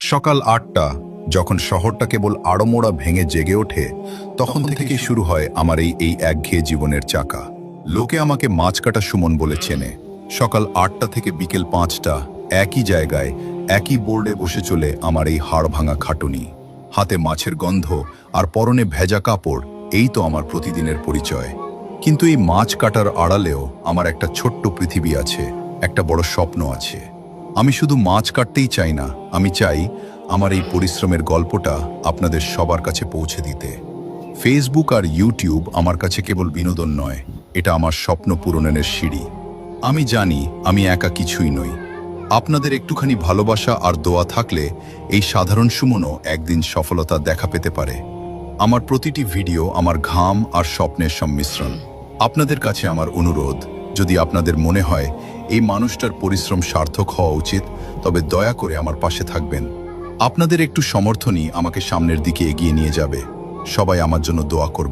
সকাল ৮টা, যখন শহরটা কেবল আড়মোড়া ভেঙে জেগে ওঠে, তখন থেকেই শুরু হয় আমার এই একঘেয়ে জীবনের চাকা। লোকে আমাকে মাছ কাটা সুমন বলে চেনে। সকাল ৮টা থেকে বিকেল ৫টা একই জায়গায় একই বোর্ডে বসে চলে আমার এই হাড় ভাঙা খাটুনি। হাতে মাছের গন্ধ আর পরনে ভেজা কাপড়, এই তো আমার প্রতিদিনের পরিচয়। কিন্তু এই মাছ কাটার আড়ালেও আমার একটা ছোট্ট পৃথিবী আছে, একটা বড় স্বপ্ন আছে। আমি শুধু মাছ কাটতেই চাই না, আমি চাই আমার এই পরিশ্রমের গল্পটা আপনাদের সবার কাছে পৌঁছে দিতে। ফেসবুক আর ইউটিউব আমার কাছে কেবল বিনোদন নয়, এটা আমার স্বপ্ন পূরণের সিঁড়ি। আমি জানি আমি একা কিছুই নই। আপনাদের একটুখানি ভালোবাসা আর দোয়া থাকলে এই সাধারণ সুমনও একদিন সফলতা দেখা পেতে পারে। আমার প্রতিটি ভিডিও আমার ঘাম আর স্বপ্নের সম্মিশ্রণ। আপনাদের কাছে আমার অনুরোধ, যদি আপনাদের মনে হয় এই মানুষটার পরিশ্রম সার্থক হওয়া উচিত, তবে দয়া করে আমার পাশে থাকবেন। আপনাদের একটু সমর্থনই আমাকে সামনের দিকে এগিয়ে নিয়ে যাবে। সবাই আমার জন্য দোয়া করবেন।